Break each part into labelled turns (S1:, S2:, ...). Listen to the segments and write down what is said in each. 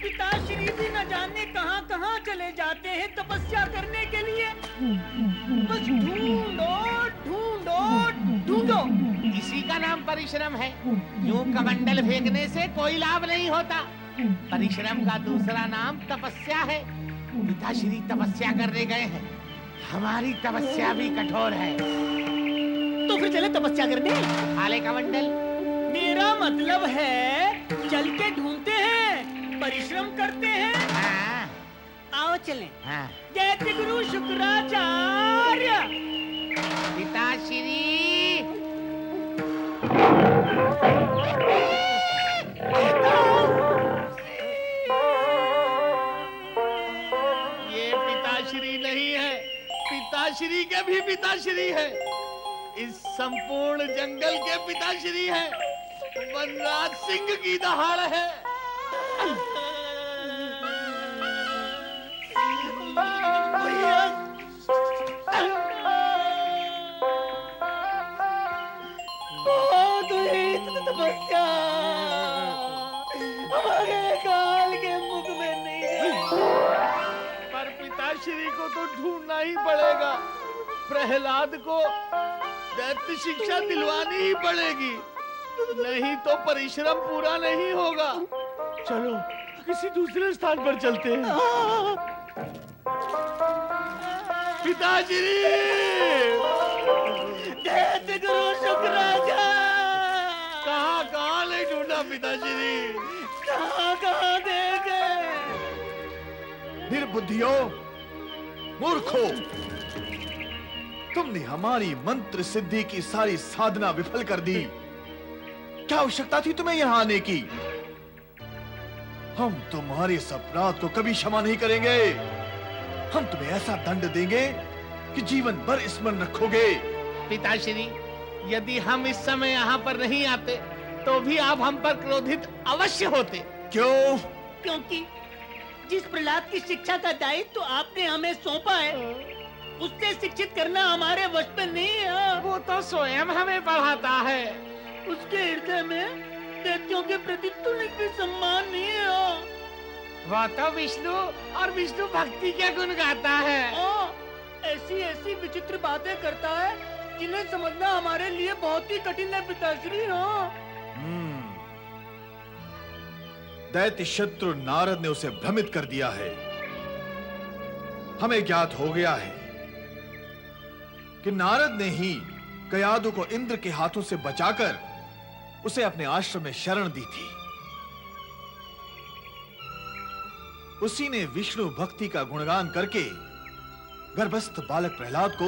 S1: पिताश्री भी न जाने कहाँ कहाँ चले जाते हैं तपस्या करने के लिए। बस ढूंढो ढूंढो ढूंढो।
S2: इसी का नाम परिश्रम है। यूं कमंडल फेंकने से कोई लाभ नहीं होता। परिश्रम का दूसरा नाम तपस्या है। पिताश्री तपस्या करने गए हैं। हमारी तपस्या भी कठोर है।
S1: तो फिर चले तपस्या करने।
S2: हाले कमंडल।
S1: मेरा मतलब है चल के ढूंढते हैं, परिश्रम करते हैं।
S2: हाँ।
S1: आओ चलें।
S2: हाँ।
S1: दैत्य गुरु शुक्राचार्य।
S2: पिताश्री। ये पिताश्री नहीं है, पिताश्री के भी पिताश्री है। इस संपूर्ण जंगल के पिताश्री है। वनराज सिंह की दहाड़ है।
S1: तपस्या हमारे काल के मुख में नहीं है।
S2: पर पिताश्री को तो ढूंढना ही पड़ेगा। प्रहलाद को दैत्य शिक्षा दिलवानी ही पड़ेगी, नहीं तो परिश्रम पूरा नहीं होगा। चलो किसी दूसरे स्थान पर चलते हैं। पिताश्री।
S1: दैत्य गुरु शुक्राचार्य।
S2: कहाँ कहाँ नहीं ढूंढा पिताश्री?
S1: कहाँ कहाँ देखे?
S3: निर्बुद्धियों, मूर्खों, तुमने हमारी मंत्र सिद्धि की सारी साधना विफल कर दी। क्या आवश्यकता थी तुम्हें यहां आने की? हम तुम्हारे इस अपराध को कभी क्षमा नहीं करेंगे। हम तुम्हें ऐसा दंड देंगे कि जीवन भर स्मरण रखोगे।
S2: पिताश्री, यदि हम इस समय यहाँ पर नहीं आते तो भी आप हम पर क्रोधित अवश्य होते।
S3: क्यों?
S1: क्योंकि जिस प्रहलाद की शिक्षा का दायित्व तो आपने हमें सौंपा है, उससे शिक्षित करना हमारे वश में नहीं है।
S2: वो तो स्वयं हमें पढ़ाता है।
S1: उसके हृदय में दैत्यों के प्रति तुल्य भी सम्मान नहीं है।
S2: वह तो विष्णु और विष्णु भक्ति के गुण गाता है।
S1: ऐसी ऐसी विचित्र बातें करता है जिन्हें समझना हमारे लिए बहुत ही कठिन है पिताश्री।
S3: दैत्य शत्रु नारद ने उसे भ्रमित कर दिया है। हमें ज्ञात हो गया है कि नारद ने ही कयादु को इंद्र के हाथों से बचाकर उसे अपने आश्रम में शरण दी थी। उसी ने विष्णु भक्ति का गुणगान करके गर्भस्थ बालक प्रहलाद को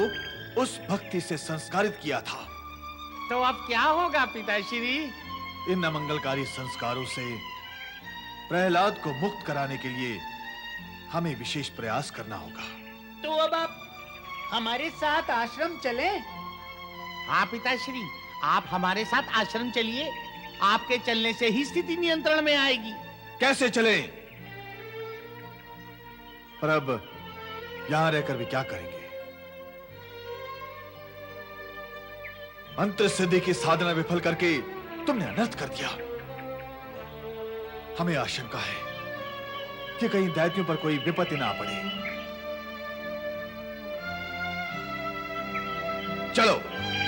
S3: उस भक्ति से संस्कारित किया था।
S2: तो अब क्या होगा पिताश्री?
S3: इन अमंगलकारी संस्कारों से प्रहलाद को मुक्त कराने के लिए हमें विशेष प्रयास करना होगा।
S1: तो अब आप हमारे साथ आश्रम चलें?
S2: हाँ पिताश्री, आप हमारे साथ आश्रम चलिए। आपके चलने से ही स्थिति नियंत्रण में आएगी।
S3: कैसे चलें? पर अब यहां रहकर भी क्या करेंगे? मंत्र सिद्धि की साधना विफल करके तुमने अनर्थ कर दिया। हमें आशंका है कि कहीं दैत्यों पर कोई विपत्ति ना पड़े। चलो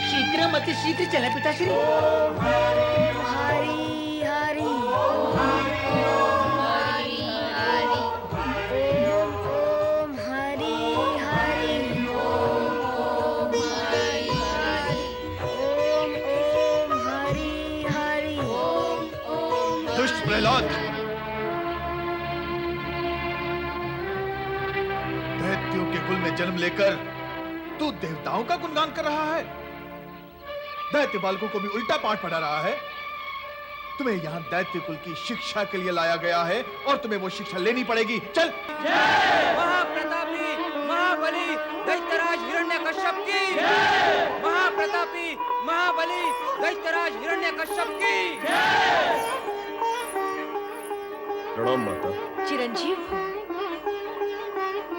S1: शीघ्र अति शीघ्र चले पिताश्री।
S4: हरि हरि ओम हरि हरि ओम हरि हरि।
S3: दुष्ट प्रहलाद, दैत्यों के कुल में जन्म लेकर तू देवताओं का गुणगान कर रहा है। दैत्य बालकों को भी उल्टा पाठ पढ़ा रहा है। तुम्हें यहाँ दैत्य कुल की शिक्षा के लिए लाया गया है और तुम्हें वो शिक्षा लेनी पड़ेगी। चल।
S5: महाप्रतापी महाबली दैत्यराज हिरण्यकश्यप की। महाप्रतापी महाबली दैत्यराज हिरण्यकश्यप की।
S6: प्रणाम माता।
S4: चिरंजीव हो।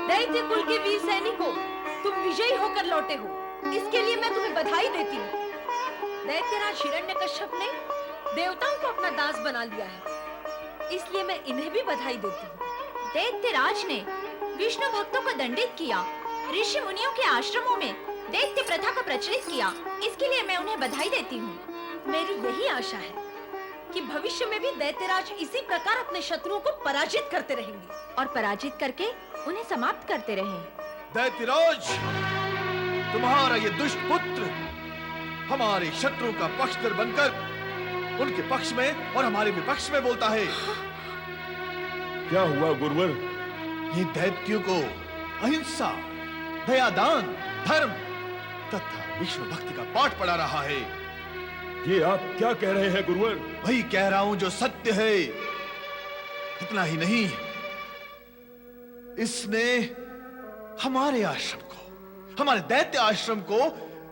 S4: दैत्य कुल के वीर सैनिकों, तुम विजयी होकर लौटे हो, इसके लिए मैं तुम्हें बधाई देती हूँ। दैत्यराज हिरण्यकश्यप ने देवताओं को अपना दास बना लिया है। इसलिए मैं इन्हें भी बधाई देती हूँ। दैत्यराज ने विष्णु भक्तों को दंडित किया, ऋषि मुनियों के आश्रमों में दैत्य प्रथा को प्रचलित किया, इसके लिए मैं उन्हें बधाई देती हूँ। मेरी यही आशा है कि भविष्य में भी दैत्यराज इसी प्रकार अपने शत्रुओं को पराजित करते रहेंगे और पराजित करके उन्हें समाप्त करते रहेंगे।
S3: दैत्यराज, तुम्हारा ये दुष्ट पुत्र हमारे शत्रु का पक्षधर बनकर उनके पक्ष में और हमारे विपक्ष में बोलता है।
S6: क्या हुआ गुरुवर?
S3: ये दैत्यों को अहिंसा, दयादान, धर्म तथा विष्णु भक्ति का पाठ पढ़ा रहा है।
S6: ये आप क्या कह रहे हैं गुरुवर?
S3: वही कह रहा हूं जो सत्य है। इतना ही नहीं, इसने हमारे आश्रम को, हमारे दैत्य आश्रम को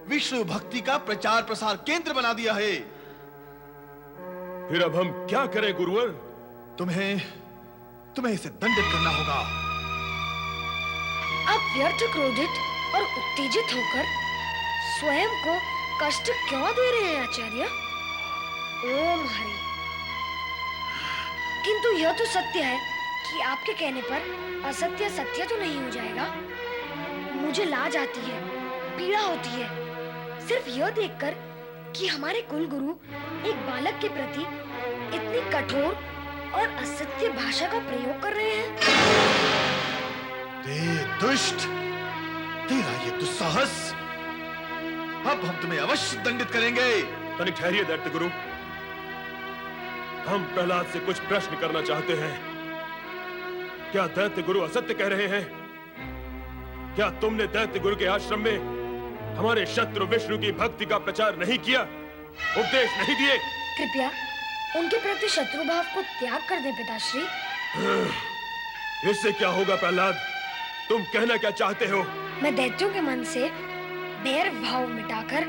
S3: विष्णु भक्ति का प्रचार प्रसार केंद्र बना दिया है।
S6: फिर अब हम क्या करें गुरुवर?
S3: तुम्हें इसे दंडित करना होगा।
S7: आप व्यर्थ क्रोधित और उत्तेजित होकर स्वयं को कष्ट क्यों दे रहे हैं आचार्य? ओम हरि। किंतु यह तो सत्य है कि आपके कहने पर असत्य सत्य तो नहीं हो जाएगा। मुझे लाज आती है, पीड़ा होती है, सिर्फ यह देखकर कि हमारे कुलगुरु एक बालक के प्रति इतनी कठोर और असत्य भाषा का प्रयोग कर रहे हैं।
S3: दुष्ट, तेरा ये दुस्साहस, अब हम तुम्हें अवश्य दंडित करेंगे।
S6: तनिक ठहरिए दैत्य गुरु, हम प्रहलाद से कुछ प्रश्न करना चाहते हैं। क्या दैत्य गुरु असत्य कह रहे हैं? क्या तुमने दैत्य गुरु के आश्रम में हमारे शत्रु विष्णु की भक्ति का प्रचार नहीं किया, उपदेश नहीं दिए?
S7: कृपया उनके प्रति शत्रु भाव को त्याग कर दें पिताश्री।
S6: इससे क्या होगा प्रहलाद? तुम कहना क्या चाहते हो?
S7: मैं दैत्यों के मन से बैर भाव मिटाकर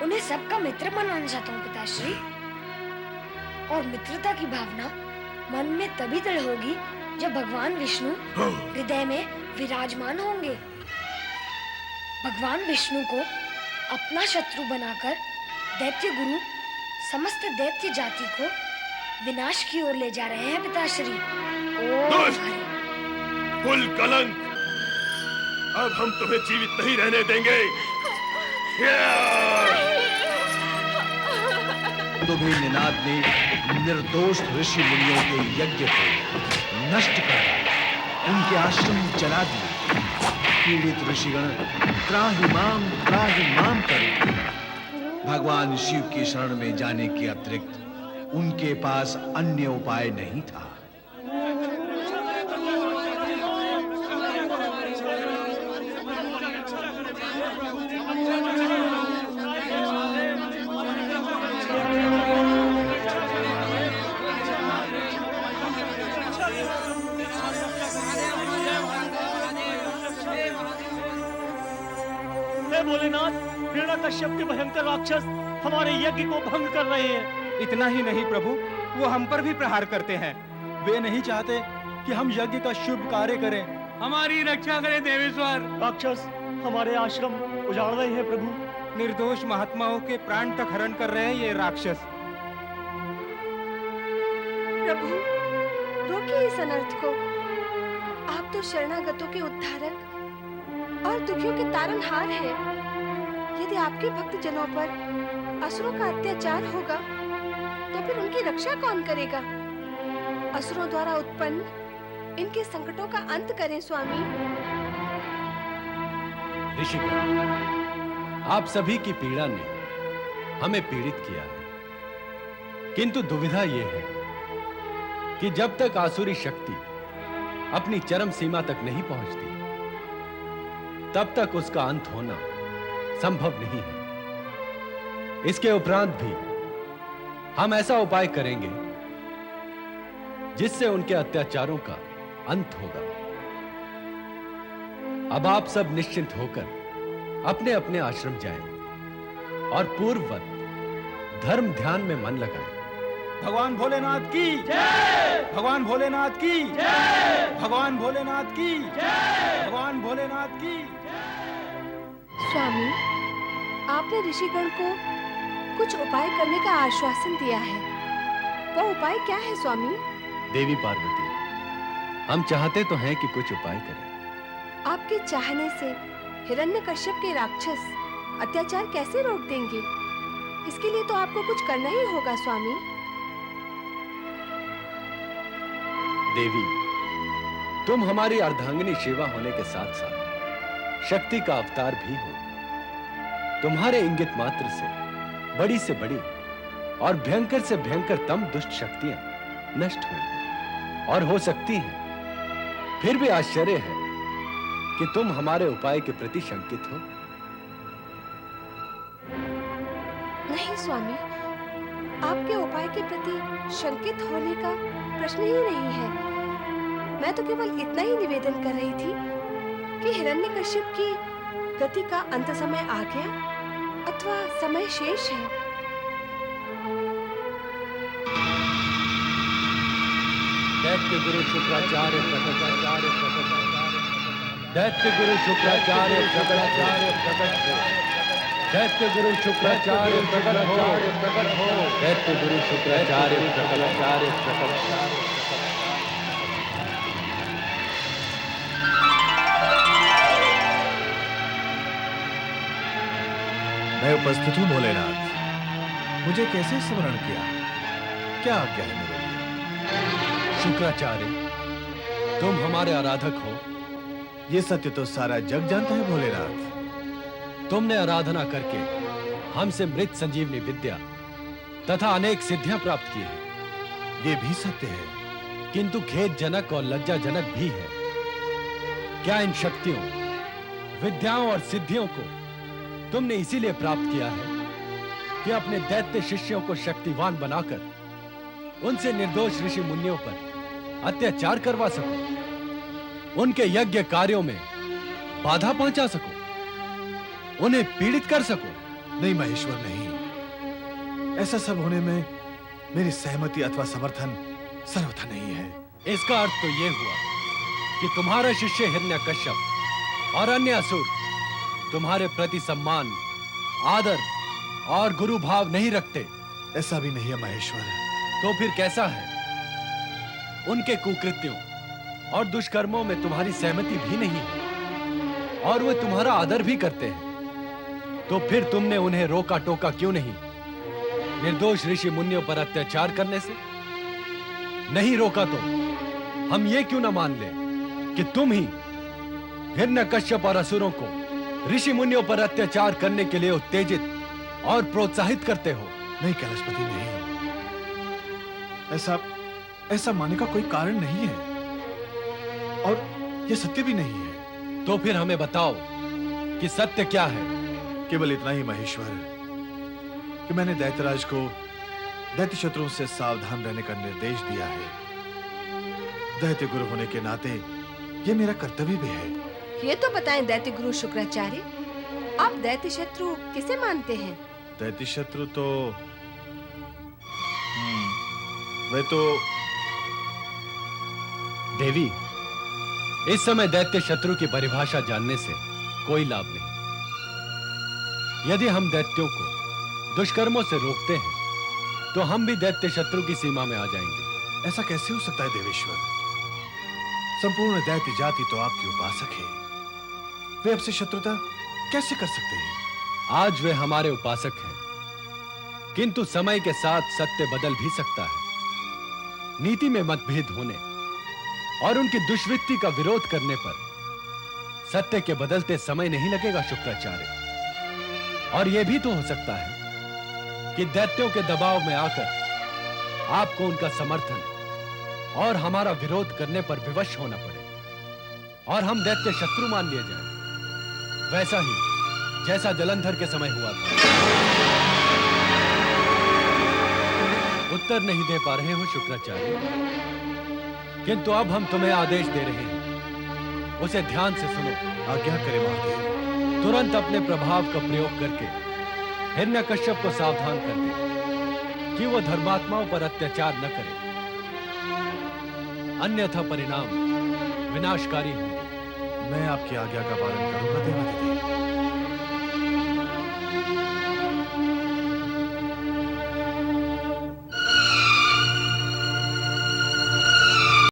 S7: उन्हें सबका मित्र बनाना चाहता हूँ पिताश्री। और मित्रता की भावना मन में तभी दृढ़ होगी जब भगवान विष्णु हृदय में विराजमान होंगे। भगवान विष्णु को अपना शत्रु बनाकर दैत्य गुरु समस्त दैत्य जाति को विनाश की ओर ले जा रहे हैं पिताश्री।
S6: दुष्ट, कुल कलंक, अब हम तुम्हें जीवित नहीं रहने देंगे।
S8: दुंदुभि निनाद ने निर्दोष ऋषि मुनियों के यज्ञ को नष्ट कर दिया, उनके आश्रम जला दिए। पीड़ित ऋषिगण त्राहि माम करे। भगवान शिव की शरण में जाने के अतिरिक्त उनके पास अन्य उपाय नहीं था।
S1: भोलेनाथ, हिरण्यकश्यप के भयंकर राक्षस हमारे यज्ञ को भंग कर रहे हैं।
S5: इतना ही नहीं प्रभु, वो हम पर भी प्रहार करते हैं।
S9: वे नहीं चाहते कि हम यज्ञ का शुभ कार्य करें।
S5: हमारी रक्षा करें देवेश्वर।
S1: राक्षस हमारे आश्रम उजाड़ रहे हैं प्रभु।
S5: निर्दोष महात्माओं के प्राण तक हरण कर रहे हैं ये राक्षस।
S10: प्रभु, रोकिए इस अनर्थ को। आप तो शरणागतों के उद्धारक और दुखियों के तारनहार हैं। यदि आपके भक्त जनों पर असुरों का अत्याचार होगा तो फिर उनकी रक्षा कौन करेगा? असुरों द्वारा उत्पन्न इनके संकटों का अंत करें स्वामी।
S8: ऋषिगण, आप सभी की पीड़ा ने हमें पीड़ित किया है, किंतु दुविधा यह है कि जब तक आसुरी शक्ति अपनी चरम सीमा तक नहीं पहुंचती, तब तक उसका अंत होना संभव नहीं है। इसके उपरांत भी हम ऐसा उपाय करेंगे जिससे उनके अत्याचारों का अंत होगा। अब आप सब निश्चिंत होकर अपने अपने आश्रम जाएं और पूर्ववत धर्म ध्यान में मन लगाएं।
S9: भगवान भोलेनाथ की जय! भगवान भोलेनाथ की जय! भगवान भोलेनाथ की जय! भगवान भोलेनाथ की
S10: स्वामी, आपने ऋषिगण को कुछ उपाय करने का आश्वासन दिया है। वो उपाय क्या है स्वामी?
S8: देवी पार्वती, हम चाहते तो हैं कि कुछ उपाय करें।
S10: आपके चाहने से हिरण्यकश्यप के राक्षस अत्याचार कैसे रोक देंगे? इसके लिए तो आपको कुछ करना ही होगा स्वामी।
S8: देवी, तुम हमारी अर्धांगिनी शिवा होने के साथ साथ शक्ति का अवतार भी हो। तुम्हारे इंगित मात्र से बड़ी और भयंकर से भयंकरतम दुष्ट शक्तियां नष्ट हुई और हो सकती हैं। फिर भी आश्चर्य है कि तुम हमारे उपाय के प्रति शंकित हो।
S10: नहीं स्वामी, आपके उपाय के प्रति शंकित होने का प्रश्न ही नहीं है। मैं तो केवल इतना ही निवेदन कर रही थी कि हिरण्यकश्यप की गति का अंत समय आ गया अथवा समय शेष है।
S8: दैत्य गुरु शुक्राचार्य दैत्य गुरु शुक्राचार्य प्रकट हो। दैत्य गुरु शुक्राचार्य प्रकट हो। दैत्य गुरु शुक्राचार्य प्रकट।
S3: मैं उपस्थित हूँ भोलेनाथ। मुझे कैसे स्मरण किया? क्या आज्ञा है मेरे लिए?
S8: शुक्राचार्य, तुम हमारे आराधक हो।
S3: ये सत्य तो सारा जग जानता है भोलेनाथ।
S8: तुमने आराधना करके हमसे मृत संजीवनी विद्या तथा अनेक सिद्धियां प्राप्त की है।
S3: ये भी सत्य है,
S8: किंतु खेदजनक और लज्जाजनक भी है। क्या इन शक्तियों, विद्याओं और सिद्धियों को तुमने इसीलिए प्राप्त किया है कि अपने दैत्य शिष्यों को शक्तिवान बनाकर उनसे निर्दोष ऋषि मुनियों पर अत्याचार करवा सको, उनके यज्ञ कार्यों में बाधा पहुंचा सको, उन्हें पीड़ित कर सको?
S3: नहीं महेश्वर, नहीं। ऐसा सब होने में मेरी सहमति अथवा समर्थन सर्वथा नहीं है।
S8: इसका अर्थ तो यह हुआ कि तुम्हारा शिष्य हिरण्यकश्यप और अन्य असुर तुम्हारे प्रति सम्मान, आदर और गुरु भाव नहीं रखते।
S3: ऐसा भी नहीं है महेश्वर।
S8: तो फिर कैसा है? उनके कुकृत्यों और दुष्कर्मों में तुम्हारी सहमति भी नहीं है और वे तुम्हारा आदर भी करते हैं। तो फिर तुमने उन्हें रोका टोका क्यों नहीं? निर्दोष ऋषि मुनियों पर अत्याचार करने से नहीं रोका तो हम ये क्यों न मान ले कि तुम ही हिरण्यकश्यप और असुरों को ऋषि मुनियों पर अत्याचार करने के लिए उत्तेजित और प्रोत्साहित करते हो?
S3: नहीं कैलाशपति, नहीं। ऐसा मानने का कोई कारण नहीं है और यह सत्य भी नहीं है।
S8: तो फिर हमें बताओ कि सत्य क्या है?
S3: केवल इतना ही महेश्वर कि मैंने दैत्यराज को दैत्य शत्रुओं से सावधान रहने का निर्देश दिया है। दैत्य गुरु होने के नाते यह मेरा कर्तव्य भी है।
S10: ये तो बताएं दैत्य गुरु शुक्राचार्य, आप दैत्य शत्रु किसे मानते हैं?
S3: दैत्य शत्रु तो वे तो
S8: देवी, इस समय दैत्य शत्रु की परिभाषा जानने से कोई लाभ नहीं। यदि हम दैत्यों को दुष्कर्मों से रोकते हैं तो हम भी दैत्य शत्रु की सीमा में आ जाएंगे।
S3: ऐसा कैसे हो सकता है देवेश्वर? संपूर्ण दैत्य जाति तो आपकी उपासक है। वे आपसे शत्रुता कैसे कर सकते हैं?
S8: आज वे हमारे उपासक हैं, किंतु समय के साथ सत्य बदल भी सकता है। नीति में मतभेद होने और उनकी दुष्वृत्ति का विरोध करने पर सत्य के बदलते समय नहीं लगेगा शुक्राचार्य। और यह भी तो हो सकता है कि दैत्यों के दबाव में आकर आपको उनका समर्थन और हमारा विरोध करने पर विवश होना पड़े और हम दैत्य शत्रु मान लिए जाएं, वैसा ही जैसा जलंधर के समय हुआ था। उत्तर नहीं दे पा रहे हो शुक्राचार्य, किंतु अब हम तुम्हें आदेश दे रहे हैं, उसे ध्यान से सुनो।
S3: आज्ञा करे महादेव।
S8: तुरंत अपने प्रभाव का प्रयोग करके हिरण्यकश्यप को सावधान कर दे कि वो धर्मात्माओं पर अत्याचार न करे, अन्यथा परिणाम विनाशकारी होंगे।
S3: मैं आपकी आज्ञा का पालन करूंगा देवाधिदेव।